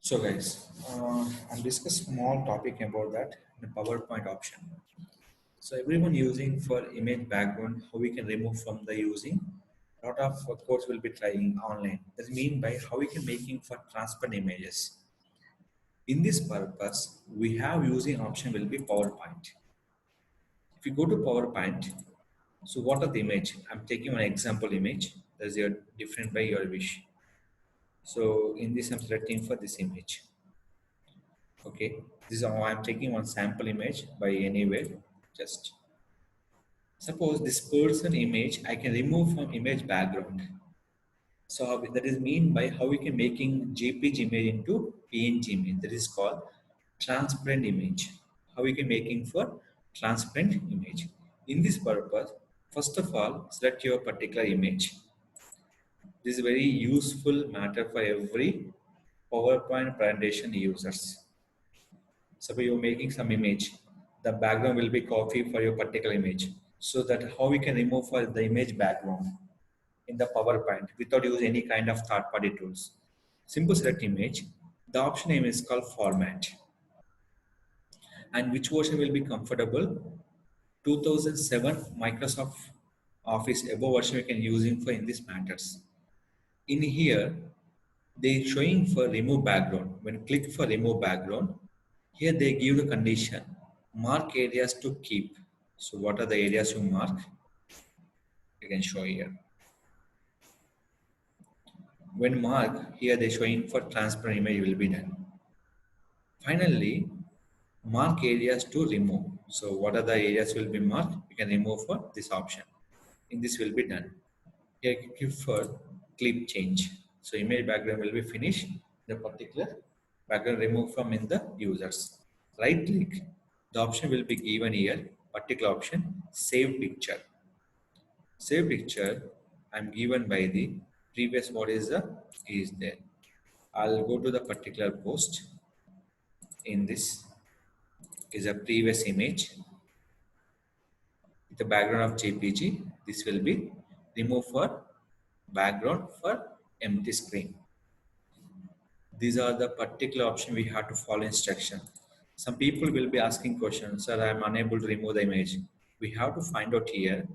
So guys, I'll discuss small topic about that, the PowerPoint option. So everyone using for image background, how we can remove from the using. A lot of course will be trying online. That mean by how we can making for transparent images. In this purpose, we have using option will be PowerPoint. If you go to PowerPoint, so what are the image? I'm taking one example image. That's your different by your wish. So in this, I'm selecting for this image. Okay, this is how I'm taking one sample image by anywhere. Just suppose this person image I can remove from image background. So that is mean by how we can making JPG image into PNG image. That is called transparent image. How we can making for transparent image. In this purpose, first of all, select your particular image. This is very useful matter for every PowerPoint presentation users. Suppose you're making some image, the background will be copied for your particular image. So that how we can remove for the image background in the PowerPoint without using any kind of third-party tools. Simple select image. The option name is called format. And which version will be comfortable? 2007 Microsoft Office above version we can using for in these matters. In here, they showing for remove background. When click for remove background, here they give the condition, mark areas to keep. So what are the areas you mark? You can show here. When mark, here they showing for transparent image will be done. Finally, mark areas to remove. So what are the areas will be marked? You can remove for this option. In this will be done. Here click for clip change. So image background will be finished. The particular background removed from in the users. Right click. The option will be given here. Particular option save picture. Save picture. I'm given by the previous what is the is there. I'll go to the particular post. In this is a previous image. The background of JPG. This will be removed for background for empty screen. These are the particular option we have to follow instruction. Some people will be asking questions, sir, I am unable to remove the image. We have to find out here.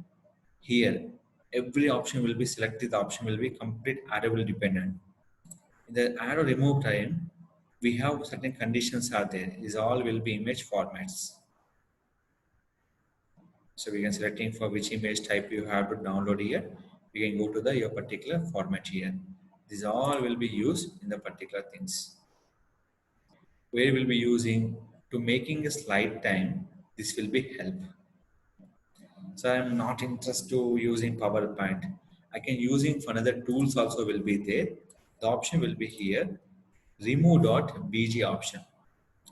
Here, every option will be selected, the option will be complete array dependent. In the arrow remove time, we have certain conditions are there. These all will be image formats. So we can selecting for which image type you have to download here. We can go to the your particular format here. These all will be used in the particular things. Where we'll be using to making a slide time, this will be help. So I'm not interested to using PowerPoint. I can using for another tools also will be there. The option will be here, remove.bg option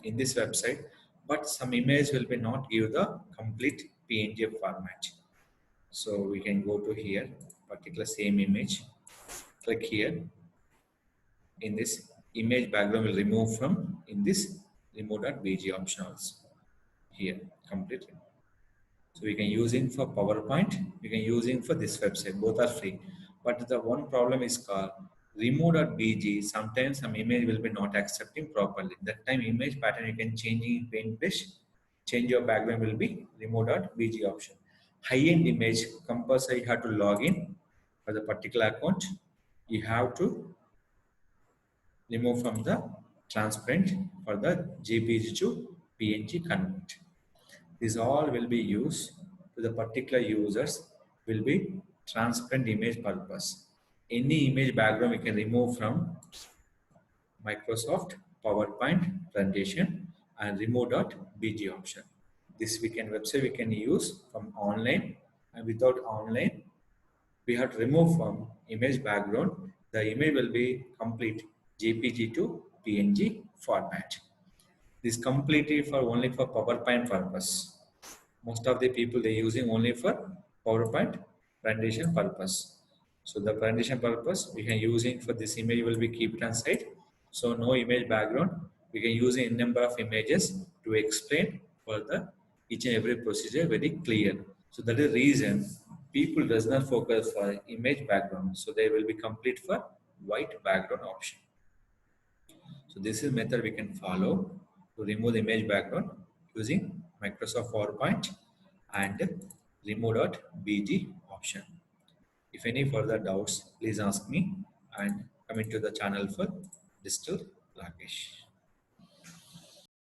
in this website, but some image will be not give the complete PNG format. So we can go to here, particular same image, click here. In this image background will remove from in this remove.bg option also here completely. So we can using for PowerPoint, we can using for this website, both are free. But the one problem is called remove.bg. Sometimes some image will be not accepting properly. That time image pattern you can change in Paintbrush, change your background will be remove.bg option. High-end image compulsory you have to log in for the particular account. You have to remove from the transparent for the JPG to PNG convert. These all will be used to the particular users will be transparent image purpose. Any image background we can remove from Microsoft PowerPoint presentation and remove.bg option. This we can website we can use from online, and without online we have to remove from image background. The image will be complete JPG to PNG format. This completely for only for PowerPoint purpose. Most of the people they using only for PowerPoint presentation purpose. So the presentation purpose we can using for this image will be keep it on site. So no image background. We can use a number of images to explain for the each and every procedure very clear. So that is reason people does not focus for image background. So they will be complete for white background option. So this is method we can follow to remove the image background using Microsoft PowerPoint and remove.bg option. If any further doubts, please ask me and come into the channel for Digital Rakesh.